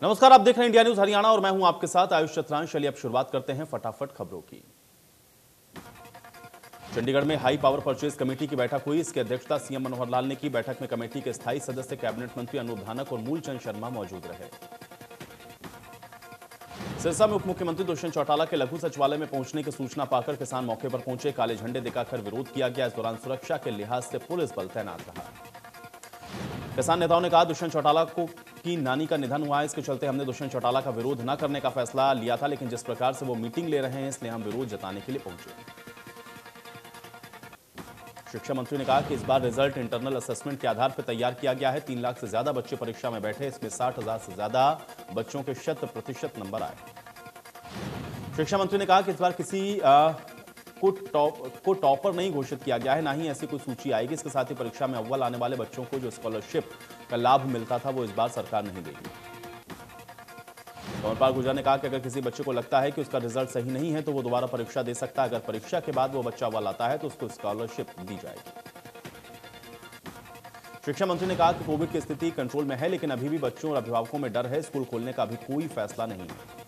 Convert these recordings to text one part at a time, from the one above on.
नमस्कार, आप देख रहे हैं इंडिया न्यूज हरियाणा और मैं हूं आपके साथ आयुष चतुरांश। चलिए अब शुरुआत करते हैं फटाफट खबरों की। चंडीगढ़ में हाई पावर परचेज कमेटी की बैठक हुई। इसकी अध्यक्षता सीएम मनोहर लाल ने की। बैठक में कमेटी के स्थायी सदस्य कैबिनेट मंत्री अनूप धानक और मूलचंद शर्मा मौजूद रहे। सिरसा में उप मुख्यमंत्री दुष्यंत चौटाला के लघु सचिवालय में पहुंचने की सूचना पाकर किसान मौके पर पहुंचे। काले झंडे दिखाकर विरोध किया गया। इस दौरान सुरक्षा के लिहाज से पुलिस बल तैनात रहा। किसान नेताओं ने कहा, दुष्यंत चौटाला की नानी का निधन हुआ है, इसके चलते हमने दुष्यंत चौटाला का विरोध न करने का फैसला लिया था, लेकिन जिस प्रकार से वो मीटिंग ले रहे हैं इसलिए हम विरोध जताने के लिए पहुंचे। शिक्षा मंत्री ने कहा कि इस बार रिजल्ट इंटरनल असेसमेंट के आधार पर तैयार किया गया है। 3 लाख से ज्यादा बच्चे परीक्षा में बैठे, इसमें 60,000 से ज्यादा बच्चों के 100% नंबर आए। शिक्षा मंत्री ने कहा कि इस बार किसी को टॉपर नहीं घोषित किया गया है, ना ही ऐसी कोई सूची आएगी। इसके साथ ही परीक्षा में अव्वल आने वाले बच्चों को जो स्कॉलरशिप का लाभ मिलता था वो इस बार सरकार नहीं देगी। कंवरपाल गुर्जर ने कहा कि अगर किसी बच्चे को लगता है कि उसका रिजल्ट सही नहीं है तो वो दोबारा परीक्षा दे सकता है। अगर परीक्षा के बाद वो बच्चा अव्वल आता है तो उसको स्कॉलरशिप दी जाएगी। शिक्षा मंत्री ने कहा कि कोविड की स्थिति कंट्रोल में है, लेकिन अभी भी बच्चों और अभिभावकों में डर है। स्कूल खोलने का अभी कोई फैसला नहीं है।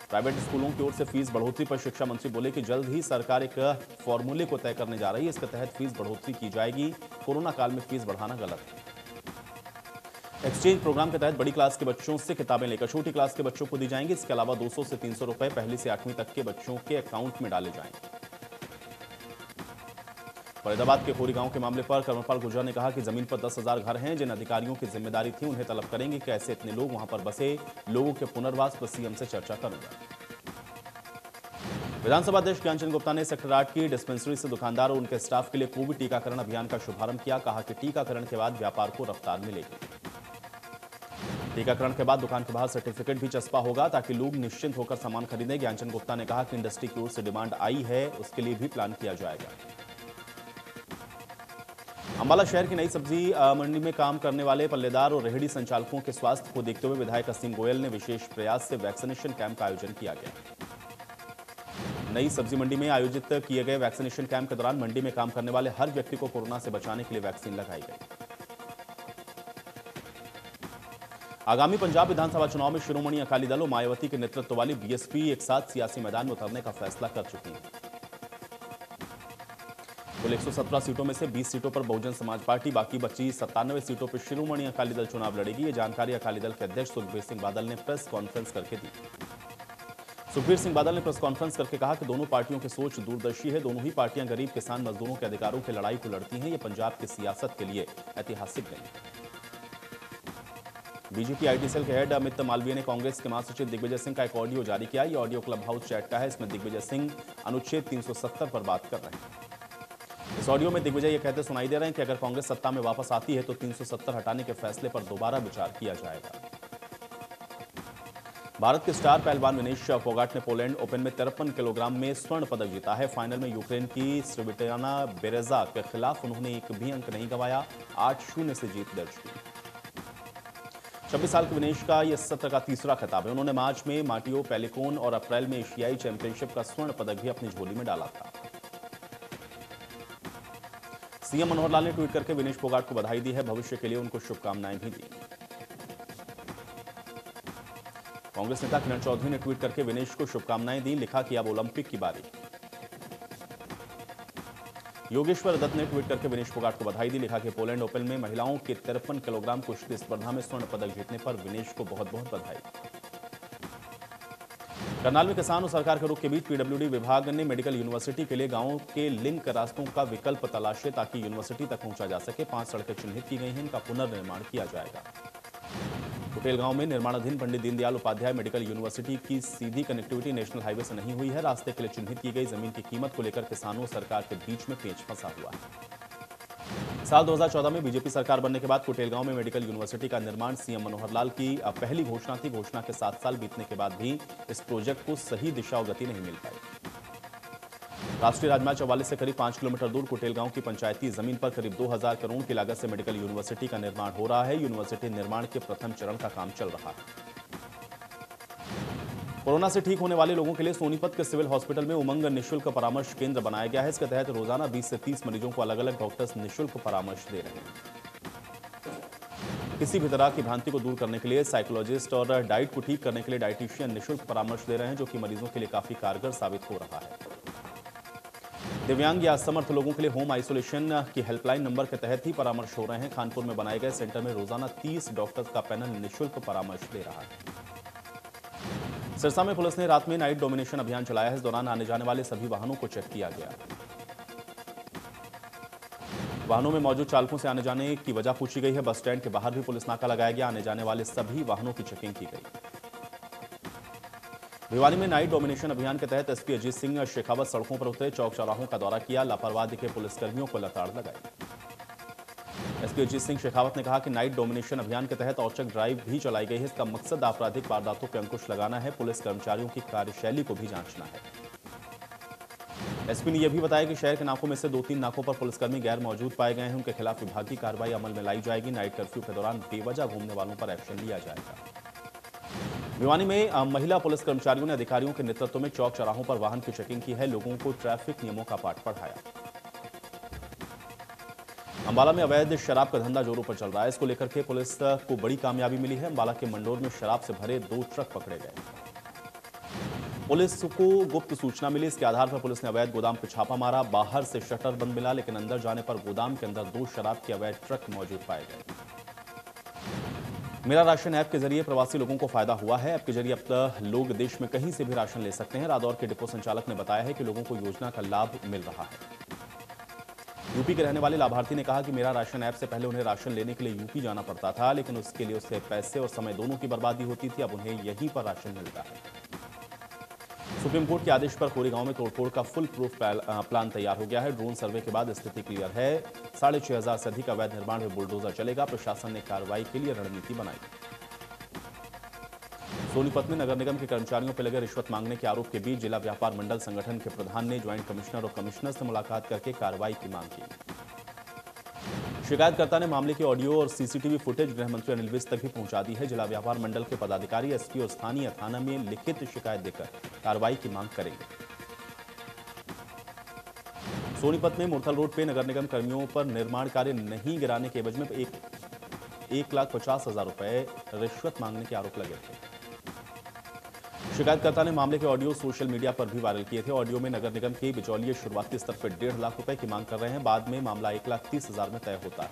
प्राइवेट स्कूलों की ओर से फीस बढ़ोतरी पर शिक्षा मंत्री बोले कि जल्द ही सरकार एक फॉर्मूले को तय करने जा रही है। इसके तहत फीस बढ़ोतरी की जाएगी। कोरोना काल में फीस बढ़ाना गलत है। एक्सचेंज प्रोग्राम के तहत बड़ी क्लास के बच्चों से किताबें लेकर छोटी क्लास के बच्चों को दी जाएंगी। इसके अलावा 200 से 300 रुपए पहली से 8वीं तक के बच्चों के अकाउंट में डाले जाएंगे। फरीदाबाद के खोरी गांव के मामले पर कंवरपाल गुर्जर ने कहा कि जमीन पर 10,000 घर हैं। जिन अधिकारियों की जिम्मेदारी थी उन्हें तलब करेंगे कि ऐसे इतने लोग वहां पर बसे। लोगों के पुनर्वास पर सीएम से चर्चा करूंगा। विधानसभा अध्यक्ष ज्ञानचंद गुप्ता ने सेक्रेटरीट की डिस्पेंसरी से दुकानदार और उनके स्टाफ के लिए कोविड टीकाकरण अभियान का शुभारंभ किया। कहा कि टीकाकरण के बाद व्यापार को रफ्तार मिलेगी। टीकाकरण के बाद दुकान के बाहर सर्टिफिकेट भी चस्पा होगा ताकि लोग निश्चिंत होकर सामान खरीदें। ज्ञानचंद गुप्ता ने कहा कि इंडस्ट्री की ओर से डिमांड आई है, उसके लिए भी प्लान किया जाएगा। अंबाला शहर की नई सब्जी मंडी में काम करने वाले पल्लेदार और रेहड़ी संचालकों के स्वास्थ्य को देखते हुए विधायक असीम गोयल ने विशेष प्रयास से वैक्सीनेशन कैंप का आयोजन किया गया। नई सब्जी मंडी में आयोजित किए गए वैक्सीनेशन कैंप के दौरान मंडी में काम करने वाले हर व्यक्ति को कोरोना से बचाने के लिए वैक्सीन लगाई गई। आगामी पंजाब विधानसभा चुनाव में शिरोमणि अकाली दल और मायावती के नेतृत्व वाली बीएसपी एक साथ सियासी मैदान में उतरने का फैसला कर चुकी है। कुल 117 सीटों में से 20 सीटों पर बहुजन समाज पार्टी, बाकी बची 97 सीटों पर शिरोमणि अकाली दल चुनाव लड़ेगी। ये जानकारी अकाली दल के अध्यक्ष सुखबीर सिंह बादल ने प्रेस कॉन्फ्रेंस करके दी। सुखबीर सिंह बादल ने प्रेस कॉन्फ्रेंस करके कहा कि दोनों पार्टियों की सोच दूरदर्शी है। दोनों ही पार्टियां गरीब, किसान, मजदूरों के अधिकारों की लड़ाई को लड़ती हैं। ये पंजाब की सियासत के लिए ऐतिहासिक दिन है। बीजेपी आईटी सेल के हेड अमित मालवीय ने कांग्रेस के महासचिव दिग्विजय सिंह का एक ऑडियो जारी किया। ये ऑडियो क्लब हाउस चैट का है। इसमें दिग्विजय सिंह अनुच्छेद 370 पर बात कर रहे हैं। इस ऑडियो में दिग्विजय ये कहते सुनाई दे रहे हैं कि अगर कांग्रेस सत्ता में वापस आती है तो 370 हटाने के फैसले पर दोबारा विचार किया जाएगा। भारत के स्टार पहलवान विनेश फोगाट ने पोलैंड ओपन में 53 किलोग्राम में स्वर्ण पदक जीता है। फाइनल में यूक्रेन की स्विटलाना बेरेजा के खिलाफ उन्होंने एक भी अंक नहीं गंवाया। 8-0 से जीत दर्ज की। 26 साल के विनेश का यह सत्र का तीसरा खिताब है। उन्होंने मार्च में माटियो पेलिकोन और अप्रैल में एशियाई चैंपियनशिप का स्वर्ण पदक भी अपनी झोली में डाला था। सीएम मनोहर लाल ने ट्वीट करके विनेश फोगाट को बधाई दी है। भविष्य के लिए उनको शुभकामनाएं भी दी। कांग्रेस नेता किरण चौधरी ने ट्वीट करके विनेश को शुभकामनाएं दी। लिखा कि अब ओलंपिक की बारी। योगेश्वर दत्त ने ट्वीट करके विनेश फोगाट को बधाई दी। लिखा कि पोलैंड ओपन में महिलाओं के 53 किलोग्राम कुश्ती स्पर्धा में स्वर्ण पदक जीतने पर विनेश को बहुत बहुत बधाई। करनाल में किसान और सरकार के रुख के बीच पीडब्ल्यूडी विभाग ने मेडिकल यूनिवर्सिटी के लिए गांवों के लिंक रास्तों का विकल्प तलाशे ताकि यूनिवर्सिटी तक पहुंचा जा सके। 5 सड़कें चिन्हित की गई हैं। इनका पुनर्निर्माण किया जाएगा। कुटेल गांव में निर्माणाधीन पंडित दीनदयाल उपाध्याय मेडिकल यूनिवर्सिटी की सीधी कनेक्टिविटी नेशनल हाईवे से नहीं हुई है। रास्ते के लिए चिन्हित की गई जमीन की कीमत को लेकर किसानों और सरकार के बीच में पेंच फंसा हुआ है। साल 2014 में बीजेपी सरकार बनने के बाद कुटेल गांव में मेडिकल यूनिवर्सिटी का निर्माण सीएम मनोहर लाल की पहली घोषणा थी। घोषणा के 7 साल बीतने के बाद भी इस प्रोजेक्ट को सही दिशा और गति नहीं मिल पाई। राष्ट्रीय राजमार्ग 44 से करीब 5 किलोमीटर दूर कुटेल गांव की पंचायती जमीन पर करीब 2000 करोड़ की लागत से मेडिकल यूनिवर्सिटी का निर्माण हो रहा है। यूनिवर्सिटी निर्माण के प्रथम चरण का काम चल रहा है। कोरोना से ठीक होने वाले लोगों के लिए सोनीपत के सिविल हॉस्पिटल में उमंग निःशुल्क परामर्श केंद्र बनाया गया है। इसके तहत रोजाना 20 से 30 मरीजों को अलग अलग डॉक्टर्स निःशुल्क परामर्श दे रहे हैं। किसी भी तरह की भ्रांति को दूर करने के लिए साइकोलॉजिस्ट और डाइट को ठीक करने के लिए डाइटिशियन निःशुल्क परामर्श दे रहे हैं, जो कि मरीजों के लिए काफी कारगर साबित हो रहा है। दिव्यांग या असमर्थ लोगों के लिए होम आइसोलेशन की हेल्पलाइन नंबर के तहत ही परामर्श हो रहे हैं। कानपुर में बनाए गए सेंटर में रोजाना 30 डॉक्टर्स का पैनल निःशुल्क परामर्श दे रहा है। सिरसा में पुलिस ने रात में नाइट डोमिनेशन अभियान चलाया है। इस दौरान आने जाने वाले सभी वाहनों को चेक किया गया। वाहनों में मौजूद चालकों से आने जाने की वजह पूछी गई है। बस स्टैंड के बाहर भी पुलिस नाका लगाया गया। आने जाने वाले सभी वाहनों की चेकिंग की गई। भिवानी में नाइट डोमिनेशन अभियान के तहत एसपी अजीत सिंह शेखावत सड़कों पर उतरे, चौक चौराहों का दौरा किया, लापरवाह दिखे पुलिसकर्मियों को लताड़ लगाई। एसपी अजीत सिंह शेखावत ने कहा कि नाइट डोमिनेशन अभियान के तहत औचक ड्राइव भी चलाई गई है। इसका मकसद आपराधिक वारदातों पर अंकुश लगाना है, पुलिस कर्मचारियों की कार्यशैली को भी जांचना है। एसपी ने यह भी बताया कि शहर के नाकों में से 2-3 नाकों पर पुलिसकर्मी गैर मौजूद पाए गए हैं। उनके खिलाफ विभागीय कार्रवाई अमल में लाई जाएगी। नाइट कर्फ्यू के दौरान बेवजह घूमने वालों पर एक्शन लिया जाएगा। भिवानी में महिला पुलिस कर्मचारियों ने अधिकारियों के नेतृत्व में चौक चौराहों पर वाहन की चेकिंग की है, लोगों को ट्रैफिक नियमों का पाठ पढ़ाया। अंबाला में अवैध शराब का धंधा जोरों पर चल रहा है। इसको लेकर के पुलिस को बड़ी कामयाबी मिली है। अंबाला के मंडोर में शराब से भरे 2 ट्रक पकड़े गए। पुलिस को गुप्त सूचना मिली, इसके आधार पर पुलिस ने अवैध गोदाम पर छापा मारा। बाहर से शटर बंद मिला, लेकिन अंदर जाने पर गोदाम के अंदर 2 शराब के अवैध ट्रक मौजूद पाए गए। मेरा राशन ऐप के जरिए प्रवासी लोगों को फायदा हुआ है। ऐप के जरिए अब लोग देश में कहीं से भी राशन ले सकते हैं। रादौर के डिपो संचालक ने बताया है कि लोगों को योजना का लाभ मिल रहा है। यूपी के रहने वाले लाभार्थी ने कहा कि मेरा राशन ऐप से पहले उन्हें राशन लेने के लिए यूपी जाना पड़ता था, लेकिन उसके लिए उससे पैसे और समय दोनों की बर्बादी होती थी। अब उन्हें यहीं पर राशन मिलता है। सुप्रीम कोर्ट के आदेश पर कोरेगांव में तोड़फोड़ का फुल प्रूफ प्लान तैयार हो गया है। ड्रोन सर्वे के बाद स्थिति क्लियर है। 6,500 से अधिक अवैध निर्माण में बुलडोजर चलेगा। प्रशासन ने कार्रवाई के लिए रणनीति बनाई। सोनीपत में नगर निगम के कर्मचारियों पर लगे रिश्वत मांगने के आरोप के बीच जिला व्यापार मंडल संगठन के प्रधान ने ज्वाइंट कमिश्नर और कमिश्नर से मुलाकात करके कार्रवाई की मांग की। शिकायतकर्ता ने मामले की ऑडियो और सीसीटीवी फुटेज गृह मंत्री अनिल विज तक भी पहुंचा दी है। जिला व्यापार मंडल के पदाधिकारी एसपी और स्थानीय थाना में लिखित शिकायत देकर कार्रवाई की मांग करेंगे। सोनीपत में मुरथल रोड पे नगर निगम कर्मियों पर निर्माण कार्य नहीं गिराने के एवज में 1,50,000 रुपए रिश्वत मांगने के आरोप लगे थे। शिकायतकर्ता ने मामले के ऑडियो सोशल मीडिया पर भी वायरल किए थे। ऑडियो में नगर निगम के बिचौलिए शुरुआती स्तर पर 1.5 लाख रुपए की मांग कर रहे हैं। बाद में मामला 1,30,000 में तय होता है।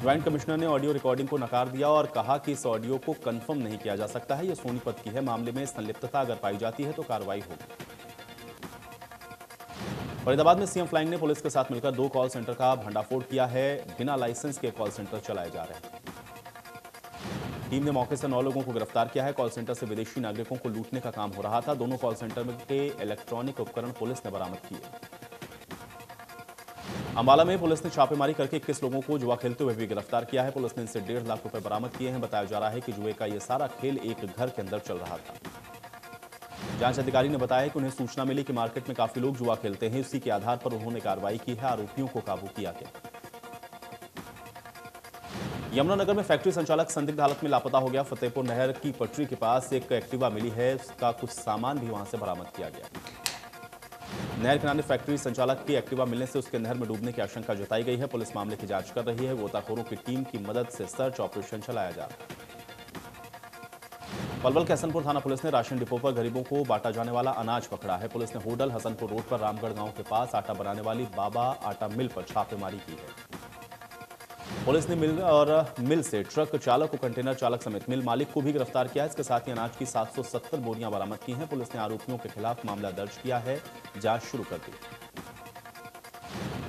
ज्वाइंट कमिश्नर ने ऑडियो रिकॉर्डिंग को नकार दिया और कहा कि इस ऑडियो को कंफर्म नहीं किया जा सकता है, यह सोनीपत की है। मामले में संलिप्तता अगर पाई जाती है तो कार्रवाई होगी। फरीदाबाद में सीएम फ्लाइंग ने पुलिस के साथ मिलकर 2 कॉल सेंटर का भंडाफोड़ किया है। बिना लाइसेंस के कॉल सेंटर चलाए जा रहे हैं। टीम ने मौके से 9 लोगों को गिरफ्तार किया है। कॉल सेंटर से विदेशी नागरिकों को लूटने का काम हो रहा था। दोनों कॉल सेंटर में के इलेक्ट्रॉनिक उपकरण पुलिस ने बरामद किए। अंबाला में पुलिस ने छापेमारी करके 21 लोगों को जुआ खेलते हुए भी गिरफ्तार किया है। पुलिस ने इनसे 1.5 लाख रुपए बरामद किए हैं। बताया जा रहा है कि जुए का यह सारा खेल एक घर के अंदर चल रहा था। जांच अधिकारी ने बताया कि उन्हें सूचना मिली कि मार्केट में काफी लोग जुआ खेलते हैं। इसी के आधार पर उन्होंने कार्रवाई की है। आरोपियों को काबू किया गया। यमुनानगर में फैक्ट्री संचालक संदिग्ध हालत में लापता हो गया। फतेहपुर नहर की पटरी के पास एक एक्टिवा मिली है, उसका कुछ सामान भी वहां से बरामद किया गया। नहर किनारे फैक्ट्री संचालक की एक्टिवा मिलने से उसके नहर में डूबने की आशंका जताई गई है। पुलिस मामले की जांच कर रही है। गोताखोरों की टीम की मदद से सर्च ऑपरेशन चलाया जा रहा है। पलवल के हसनपुर थाना पुलिस ने राशन डिपो पर गरीबों को बांटा जाने वाला अनाज पकड़ा है। पुलिस ने होडल हसनपुर रोड पर रामगढ़ गांव के पास आटा बनाने वाली बाबा आटा मिल पर छापेमारी की है। पुलिस ने मिल से ट्रक चालक और कंटेनर चालक समेत मिल मालिक को भी गिरफ्तार किया है। इसके साथ ही अनाज की 770 बोरियां बरामद की हैं। पुलिस ने आरोपियों के खिलाफ मामला दर्ज किया है, जांच शुरू कर दी।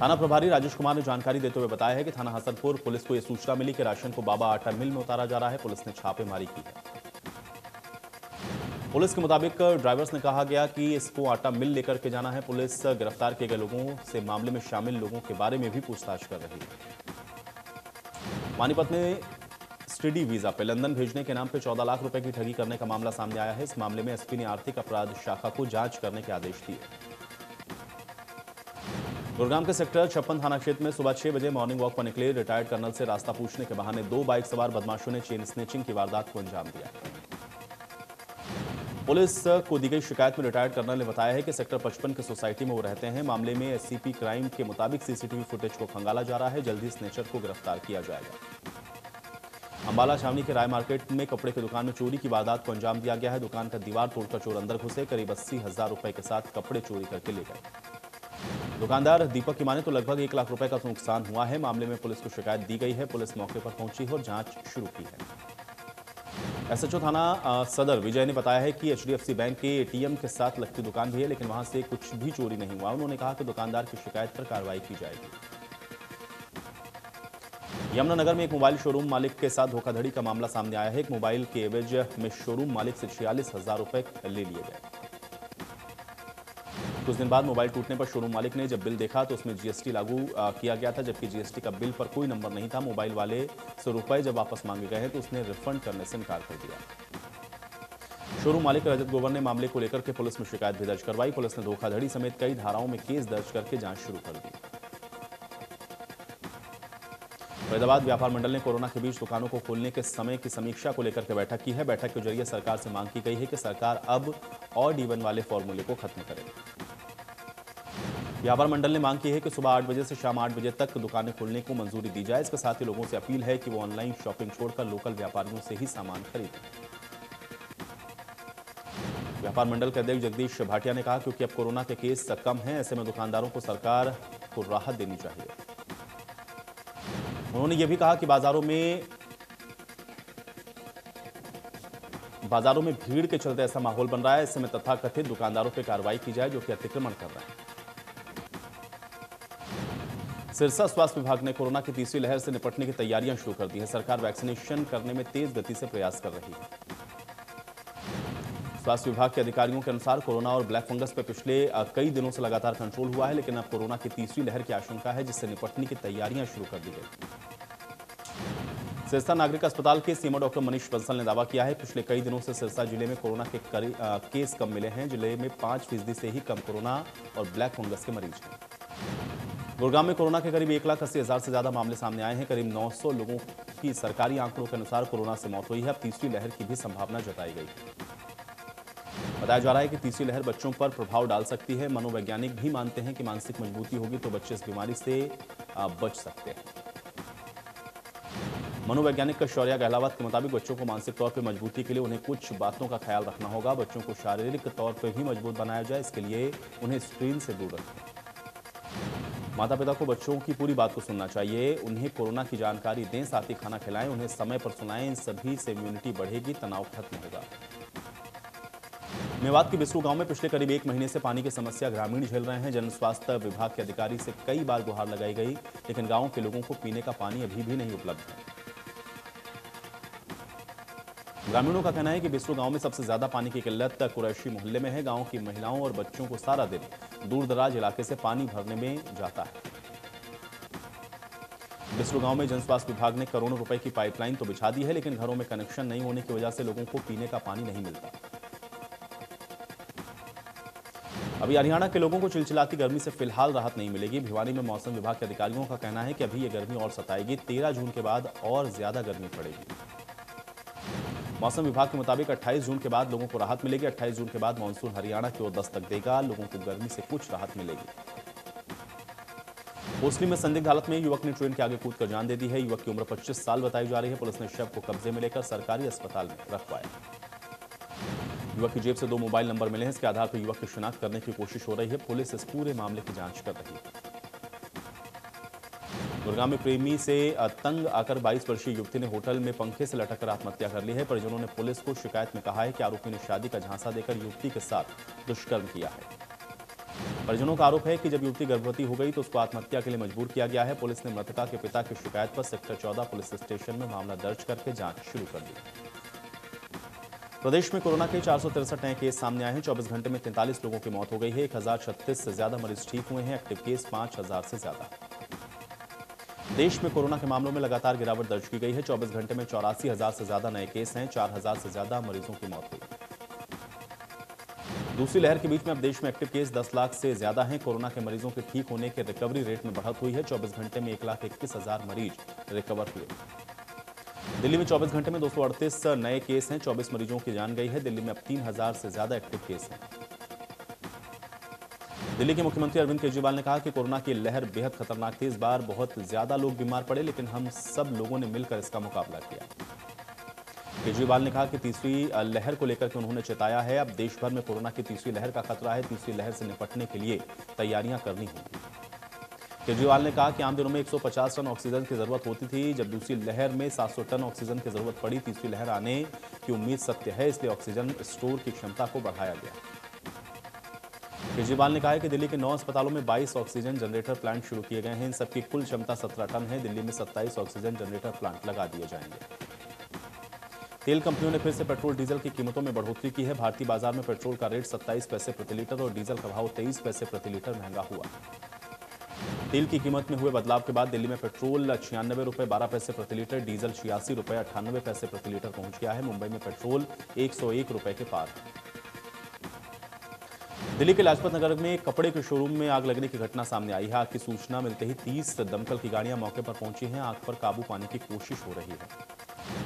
थाना प्रभारी राजेश कुमार ने जानकारी देते हुए बताया है कि थाना हसनपुर पुलिस को यह सूचना मिली कि राशन को बाबा आटा मिल में उतारा जा रहा है। पुलिस ने छापेमारी की है। पुलिस के मुताबिक ड्राइवर्स ने कहा गया कि इसको आटा मिल लेकर के जाना है। पुलिस गिरफ्तार किए गए लोगों से मामले में शामिल लोगों के बारे में भी पूछताछ कर रही है। पानीपत में स्टडी वीजा पे लंदन भेजने के नाम पे 14 लाख रुपए की ठगी करने का मामला सामने आया है। इस मामले में एसपी ने आर्थिक अपराध शाखा को जांच करने के आदेश दिए। गुरुग्राम के सेक्टर 56 थाना क्षेत्र में सुबह 6 बजे मॉर्निंग वॉक पर निकले रिटायर्ड कर्नल से रास्ता पूछने के बहाने 2 बाइक सवार बदमाशों ने चेन स्नेचिंग की वारदात को अंजाम दिया। पुलिस को दी गई शिकायत में रिटायर्ड कर्नल ने बताया है कि सेक्टर 55 की सोसाइटी में वो रहते हैं। मामले में एससीपी क्राइम के मुताबिक सीसीटीवी फुटेज को खंगाला जा रहा है। जल्दी स्नेचर को गिरफ्तार किया जाएगा। अंबाला छावनी के राय मार्केट में कपड़े की दुकान में चोरी की वारदात को अंजाम दिया गया है। दुकान का दीवार तोड़कर चोर अंदर घुसे, करीब 80,000 रुपए के साथ कपड़े चोरी करके ले गए। दुकानदार दीपक की माने तो लगभग 1 लाख रुपए का नुकसान हुआ है। मामले में पुलिस को शिकायत दी गई है। पुलिस मौके पर पहुंची है और जांच शुरू की है। एसएचओ थाना सदर विजय ने बताया है कि एचडीएफसी बैंक के एटीएम के साथ लगती दुकान भी है, लेकिन वहां से कुछ भी चोरी नहीं हुआ। उन्होंने कहा कि दुकानदार की शिकायत पर कार्रवाई की जाएगी। यमुनानगर में एक मोबाइल शोरूम मालिक के साथ धोखाधड़ी का मामला सामने आया है। एक मोबाइल के एवज में शोरूम मालिक से 46,000 रुपए ले लिए गए। कुछ दिन बाद मोबाइल टूटने पर शोरूम मालिक ने जब बिल देखा तो उसमें जीएसटी लागू किया गया था, जबकि जीएसटी का बिल पर कोई नंबर नहीं था। मोबाइल वाले से रुपए जब वापस मांगे गए तो उसने रिफंड करने से इनकार कर दिया। शोरूम मालिक रजत ग्रोवर ने मामले को लेकर के पुलिस में शिकायत भी दर्ज करवाई। पुलिस ने धोखाधड़ी समेत कई धाराओं में केस दर्ज करके जांच शुरू कर दी। फरीदाबाद व्यापार मंडल ने कोरोना के बीच दुकानों को खोलने के समय की समीक्षा को लेकर के बैठक की है। बैठक के जरिए सरकार से मांग की गई है कि सरकार अब ऑड इवन वाले फॉर्मूले को खत्म करे। व्यापार मंडल ने मांग की है कि सुबह 8 बजे से शाम 8 बजे तक दुकानें खोलने को मंजूरी दी जाए। इसके साथ ही लोगों से अपील है कि वो ऑनलाइन शॉपिंग छोड़कर लोकल व्यापारियों से ही सामान खरीदें। व्यापार मंडल के अध्यक्ष जगदीश भाटिया ने कहा क्योंकि अब कोरोना के केस कम हैं, ऐसे में दुकानदारों को सरकार को राहत देनी चाहिए। उन्होंने यह भी कहा कि बाजारों में भीड़ के चलते ऐसा माहौल बन रहा है, ऐसे में तथाकथित दुकानदारों पर कार्रवाई की जाए जो कि अतिक्रमण कर रहे हैं। सिरसा स्वास्थ्य विभाग ने कोरोना की तीसरी लहर से निपटने की तैयारियां शुरू कर दी है। सरकार वैक्सीनेशन करने में तेज गति से प्रयास कर रही है। स्वास्थ्य विभाग के अधिकारियों के अनुसार कोरोना और ब्लैक फंगस पर पिछले कई दिनों से लगातार कंट्रोल हुआ है, लेकिन अब कोरोना की तीसरी लहर की आशंका है, जिससे निपटने की तैयारियां शुरू कर दी गई। सिरसा नागरिक अस्पताल के सीएमओ डॉक्टर मनीष बंसल ने दावा किया है पिछले कई दिनों से सिरसा जिले में कोरोना के केस कम मिले हैं। जिले में 5% से ही कम कोरोना और ब्लैक फंगस के मरीज हैं। गुरुग्राम में कोरोना के करीब 1,80,000 से ज्यादा मामले सामने आए हैं। करीब 900 लोगों की सरकारी आंकड़ों के अनुसार कोरोना से मौत हुई है। अब तीसरी लहर की भी संभावना जताई गई है। बताया जा रहा है कि तीसरी लहर बच्चों पर प्रभाव डाल सकती है। मनोवैज्ञानिक भी मानते हैं कि मानसिक मजबूती होगी तो बच्चे इस बीमारी से बच सकते हैं। मनोवैज्ञानिक शौर्या गहलावत के मुताबिक बच्चों को मानसिक तौर पर मजबूती के लिए उन्हें कुछ बातों का ख्याल रखना होगा। बच्चों को शारीरिक तौर पर भी मजबूत बनाया जाए, इसके लिए उन्हें स्क्रीन से दूर रखें। माता पिता को बच्चों की पूरी बात को सुनना चाहिए, उन्हें कोरोना की जानकारी दें, साथ ही खाना खिलाएं, उन्हें समय पर सुनाएं। इन सभी से इम्यूनिटी बढ़ेगी, तनाव खत्म होगा। मेवात के बिसरू गांव में पिछले करीब 1 महीने से पानी की समस्या ग्रामीण झेल रहे हैं। जन स्वास्थ्य विभाग के अधिकारी से कई बार गुहार लगाई गई, लेकिन गांव के लोगों को पीने का पानी अभी भी नहीं उपलब्ध है। ग्रामीणों का कहना है कि बिसरू गांव में सबसे ज्यादा पानी की किल्लत कुरैशी मोहल्ले में है। गांव की महिलाओं और बच्चों को सारा दिन दूर दराज इलाके से पानी भरने में जाता है। बिसरू गांव में जन स्वास्थ्य विभाग ने करोड़ों रुपए की पाइपलाइन तो बिछा दी है, लेकिन घरों में कनेक्शन नहीं होने की वजह से लोगों को पीने का पानी नहीं मिलता। अभी हरियाणा के लोगों को चिलचिलाती गर्मी से फिलहाल राहत नहीं मिलेगी। भिवानी में मौसम विभाग के अधिकारियों का कहना है कि अभी यह गर्मी और सताएगी। 13 जून के बाद और ज्यादा गर्मी पड़ेगी। मौसम विभाग के मुताबिक 28 जून के बाद लोगों को राहत मिलेगी। 28 जून के बाद मानसून हरियाणा की ओर दस्तक देगा। लोगों को गर्मी से कुछ राहत मिलेगी। भोसली में संदिग्ध हालत में युवक ने ट्रेन के आगे कूदकर जान दे दी है। युवक की उम्र 25 साल बताई जा रही है। पुलिस ने शव को कब्जे में लेकर सरकारी अस्पताल में रखवाया। युवक की जेब से 2 मोबाइल नंबर मिले हैं। इसके आधार पर युवक की शिनाख्त करने की कोशिश हो रही है। पुलिस इस पूरे मामले की जांच कर रही है। गुरुग्राम में प्रेमी से तंग आकर 22 वर्षीय युवती ने होटल में पंखे से लटककर आत्महत्या कर ली है। परिजनों ने पुलिस को शिकायत में कहा है कि आरोपी ने शादी का झांसा देकर युवती के साथ दुष्कर्म किया है। परिजनों का आरोप है कि जब युवती गर्भवती हो गई तो उसको आत्महत्या के लिए मजबूर किया गया है। पुलिस ने मृतका के पिता की शिकायत पर सेक्टर 14 पुलिस स्टेशन में मामला दर्ज करके जांच शुरू कर दी। प्रदेश में कोरोना के 463 नए केस सामने आए हैं। 24 घंटे में 43 लोगों की मौत हो गई है। 1036 से ज्यादा मरीज ठीक हुए हैं। एक्टिव केस 5000 से ज्यादा। देश में कोरोना के मामलों में लगातार गिरावट दर्ज की गई है। 24 घंटे में 84,000 से ज्यादा नए केस हैं। 4,000 से ज्यादा मरीजों की मौत हुई। दूसरी लहर के बीच में अब देश में एक्टिव केस 10 लाख से ज्यादा हैं। कोरोना के मरीजों के ठीक होने के रिकवरी रेट में बढ़त हुई है। 24 घंटे में 1,21,000 मरीज रिकवर हुए। दिल्ली में 24 घंटे में 238 नए केस हैं। 24 मरीजों की जान गई है। दिल्ली में अब 3,000 से ज्यादा एक्टिव केस हैं। दिल्ली के मुख्यमंत्री अरविंद केजरीवाल ने कहा कि कोरोना की लहर बेहद खतरनाक थी। इस बार बहुत ज्यादा लोग बीमार पड़े, लेकिन हम सब लोगों ने मिलकर इसका मुकाबला किया। केजरीवाल ने कहा कि तीसरी लहर को लेकर के उन्होंने चेताया है, अब देश भर में कोरोना की तीसरी लहर का खतरा है। तीसरी लहर से निपटने के लिए तैयारियां करनी होंगी। केजरीवाल ने कहा कि आम दिनों में 150 टन ऑक्सीजन की जरूरत होती थी, जब दूसरी लहर में 700 टन ऑक्सीजन की जरूरत पड़ी। तीसरी लहर आने की उम्मीद सत्य है, इसलिए ऑक्सीजन स्टोर की क्षमता को बढ़ाया गया। केजरीवाल ने कहा है कि दिल्ली के 9 अस्पतालों में 22 ऑक्सीजन जनरेटर प्लांट शुरू किए गए हैं। इन सबकी कुल क्षमता 17 टन है। दिल्ली में 27 ऑक्सीजन जनरेटर प्लांट लगा दिए जाएंगे। तेल कंपनियों ने फिर से पेट्रोल डीजल की कीमतों में बढ़ोतरी की है। भारतीय बाजार में पेट्रोल का रेट 27 पैसे प्रति लीटर और डीजल का भाव 23 पैसे प्रति लीटर महंगा हुआ। तेल की कीमत में हुए बदलाव के बाद दिल्ली में पेट्रोल 96 रुपए 12 पैसे प्रति लीटर, डीजल 86 रुपए 98 पैसे प्रति लीटर पहुंच गया है। मुंबई में पेट्रोल 101 रुपए के पार। दिल्ली के लाजपत नगर में एक कपड़े के शोरूम में आग लगने की घटना सामने आई है। आग की सूचना मिलते ही 30 दमकल की गाड़ियां मौके पर पहुंची हैं। आग पर काबू पाने की कोशिश हो रही है।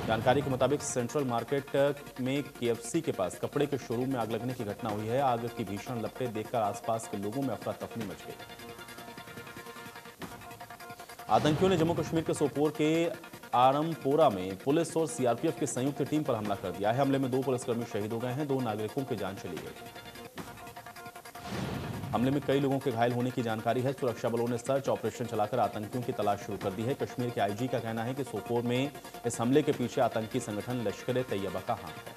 जानकारी के मुताबिक सेंट्रल मार्केट में केएफसी के पास कपड़े के शोरूम में आग लगने की घटना हुई है। आग की भीषण लपटें देखकर आसपास के लोगों में अफरा तफरी मच गई। आतंकियों ने जम्मू कश्मीर के सोपोर के आरमपोरा में पुलिस और सीआरपीएफ की संयुक्त टीम पर हमला कर दिया है। हमले में 2 पुलिसकर्मी शहीद हो गए हैं, 2 नागरिकों की जान चली गई। हमले में कई लोगों के घायल होने की जानकारी है। सुरक्षा बलों ने सर्च ऑपरेशन चलाकर आतंकियों की तलाश शुरू कर दी है। कश्मीर के आईजी का कहना है कि सोपोर में इस हमले के पीछे आतंकी संगठन लश्कर-ए-तैयबा का हाथ है।